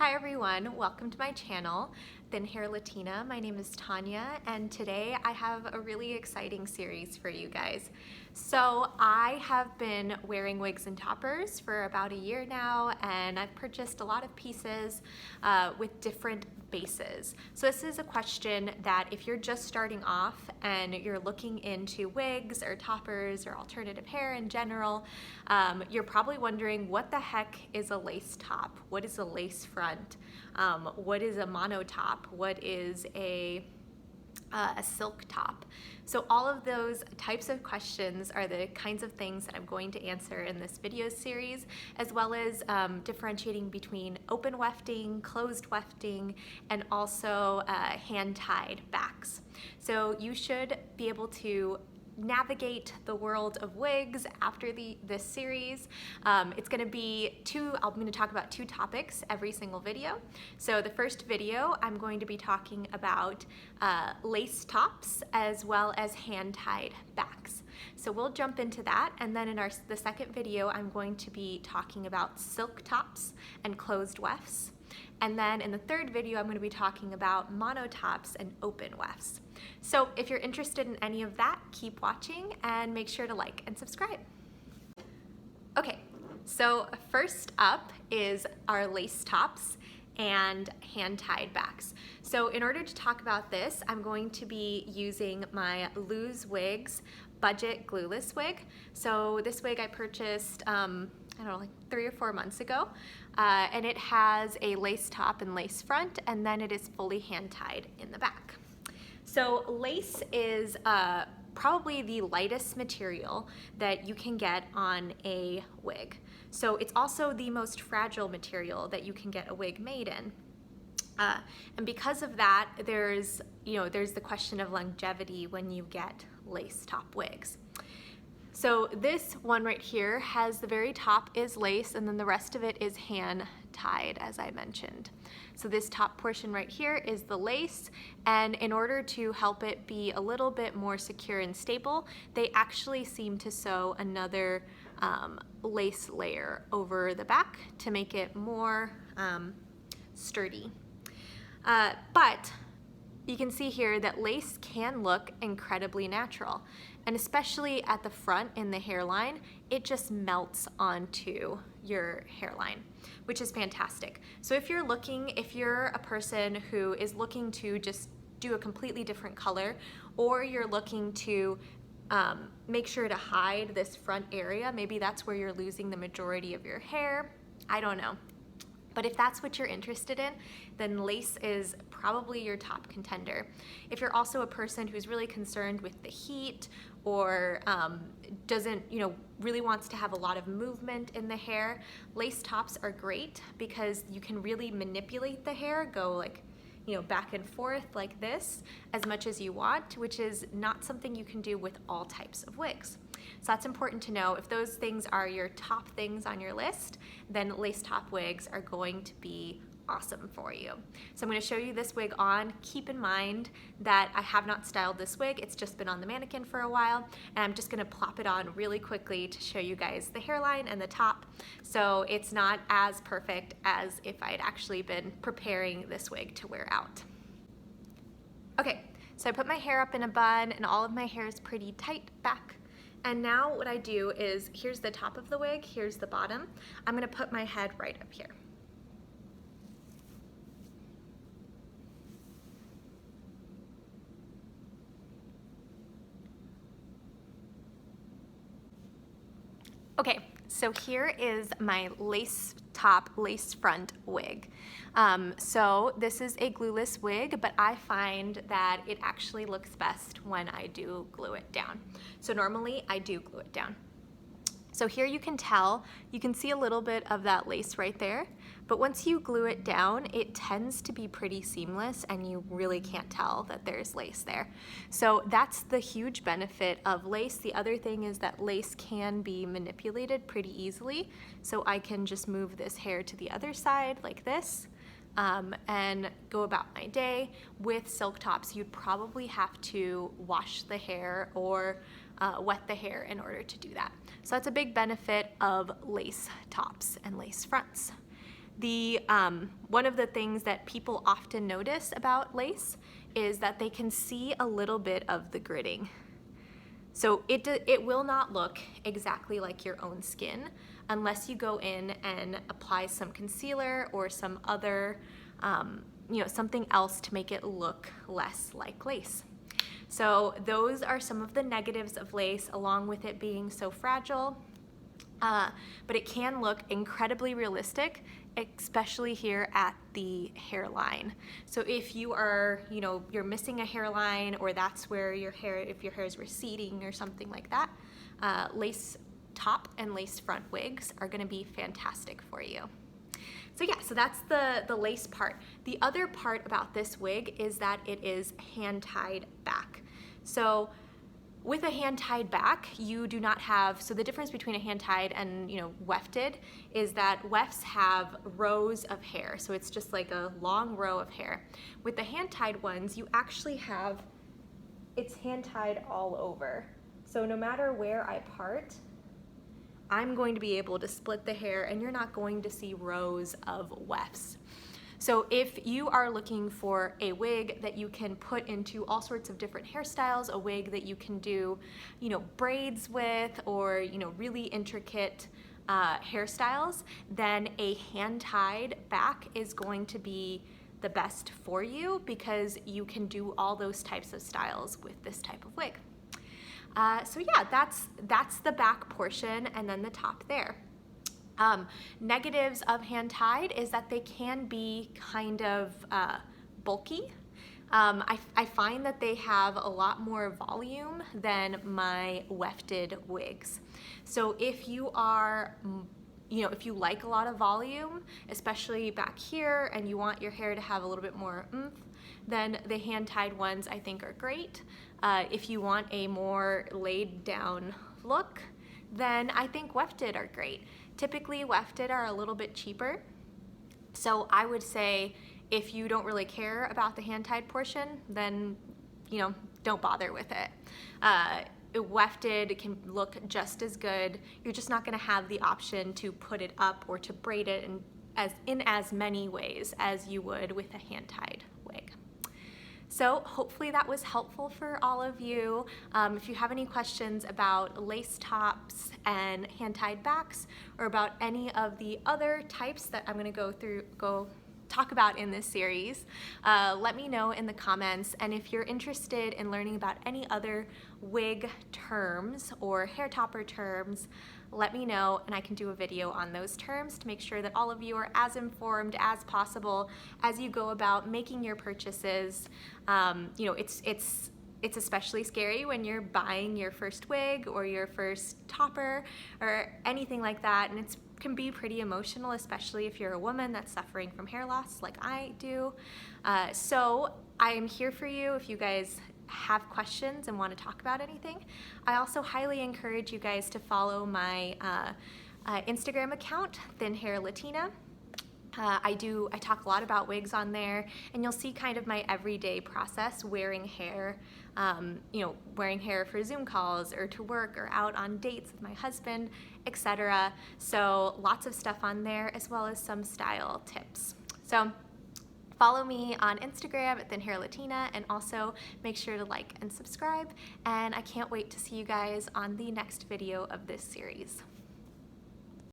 Hi everyone, welcome to my channel, Thin Hair Latina. My name is Tanya and today I have a really exciting series for you guys. So I have been wearing wigs and toppers for about a year now, and I've purchased a lot of pieces with different bases. So this is a question that if you're just starting off and you're looking into wigs or toppers or alternative hair in general, you're probably wondering, what the heck is a lace top? What is a lace front? What is a mono top? What is a silk top? So all of those types of questions are the kinds of things that I'm going to answer in this video series, as well as differentiating between open wefting, closed wefting, and also hand-tied backs. So you should be able to navigate the world of wigs after this series. It's going to be I'm going to talk about two topics every single video. So the first video, I'm going to be talking about lace tops as well as hand-tied backs. So we'll jump into that, and then in the second video, I'm going to be talking about silk tops and closed wefts. And then in the third video, I'm going to be talking about mono tops and open wefts. So if you're interested in any of that, keep watching and make sure to like and subscribe. Okay, so first up is our lace tops and hand-tied backs. So in order to talk about this, I'm going to be using my Lose Wigs budget glueless wig. So this wig I purchased I don't know, like 3 or 4 months ago, and it has a lace top and lace front, and then it is fully hand-tied in the back. So lace is probably the lightest material that you can get on a wig. So it's also the most fragile material that you can get a wig made in. And because of that, there's the question of longevity when you get lace top wigs. So this one right here has the very top is lace, and then the rest of it is hand tied, as I mentioned. So this top portion right here is the lace, and in order to help it be a little bit more secure and stable, they actually seem to sew another lace layer over the back to make it more sturdy. But you can see here that lace can look incredibly natural, and especially at the front in the hairline, it just melts onto your hairline, which is fantastic. So if you're a person who is looking to just do a completely different color, or you're looking to make sure to hide this front area, maybe that's where you're losing the majority of your hair, I don't know. But if that's what you're interested in, then lace is probably your top contender. If you're also a person who's really concerned with the heat, or really wants to have a lot of movement in the hair, lace tops are great because you can really manipulate the hair, go back and forth like this as much as you want, which is not something you can do with all types of wigs. So that's important to know. If those things are your top things on your list, then lace top wigs are going to be awesome for you. So I'm going to show you this wig on. Keep in mind that I have not styled this wig. It's just been on the mannequin for a while, and I'm just going to plop it on really quickly to show you guys the hairline and the top. So it's not as perfect as if I had actually been preparing this wig to wear out. Okay, so I put my hair up in a bun, and all of my hair is pretty tight back. And now what I do is, here's the top of the wig, here's the bottom. I'm going to put my head right up here. Okay, so here is my lace top, lace front wig. So this is a glueless wig, but I find that it actually looks best when I do glue it down. So normally I do glue it down. So here you can see a little bit of that lace right there, but once you glue it down, it tends to be pretty seamless and you really can't tell that there's lace there. So that's the huge benefit of lace. The other thing is that lace can be manipulated pretty easily. So I can just move this hair to the other side like this, and go about my day. With silk tops, you'd probably have to wash the hair or wet the hair in order to do that. So that's a big benefit of lace tops and lace fronts. One of the things that people often notice about lace is that they can see a little bit of the gritting. So it will not look exactly like your own skin unless you go in and apply some concealer or some other, something else to make it look less like lace. So those are some of the negatives of lace, along with it being so fragile. But it can look incredibly realistic, especially here at the hairline. So if you are, you're missing a hairline, or that's where if your hair is receding or something like that, lace top and lace front wigs are gonna be fantastic for you. So yeah, so that's the lace part. The other part about this wig is that it is hand-tied back. So with a hand-tied back, you do not have, so the difference between a hand-tied and wefted is that wefts have rows of hair. So it's just like a long row of hair. With the hand-tied ones, you actually have, it's hand-tied all over. So no matter where I part, I'm going to be able to split the hair and you're not going to see rows of wefts. So if you are looking for a wig that you can put into all sorts of different hairstyles, a wig that you can do, braids with, or, really intricate hairstyles, then a hand-tied back is going to be the best for you, because you can do all those types of styles with this type of wig. So yeah, that's the back portion, and then the top there. Negatives of hand-tied is that they can be kind of bulky. I find that they have a lot more volume than my wefted wigs. So if you are, if you like a lot of volume, especially back here, and you want your hair to have a little bit more oomph, then the hand-tied ones I think are great. If you want a more laid down look, then I think wefted are great. Typically wefted are a little bit cheaper. So I would say if you don't really care about the hand-tied portion, then don't bother with it. Wefted can look just as good. You're just not gonna have the option to put it up or to braid it in as many ways as you would with a hand-tied wig. So hopefully that was helpful for all of you. If you have any questions about lace tops and hand-tied backs, or about any of the other types that I'm gonna go talk about in this series, let me know in the comments. And if you're interested in learning about any other wig terms or hair topper terms, let me know and I can do a video on those terms to make sure that all of you are as informed as possible as you go about making your purchases. It's especially scary when you're buying your first wig or your first topper or anything like that, and it can be pretty emotional, especially if you're a woman that's suffering from hair loss like I do. So I am here for you if you guys have questions and want to talk about anything. I also highly encourage you guys to follow my Instagram account, Thin Hair Latina. I talk a lot about wigs on there, and you'll see kind of my everyday process wearing hair, wearing hair for Zoom calls or to work or out on dates with my husband, etc. So lots of stuff on there, as well as some style tips. So follow me on Instagram at Thin Hair Latina, and also make sure to like and subscribe. And I can't wait to see you guys on the next video of this series.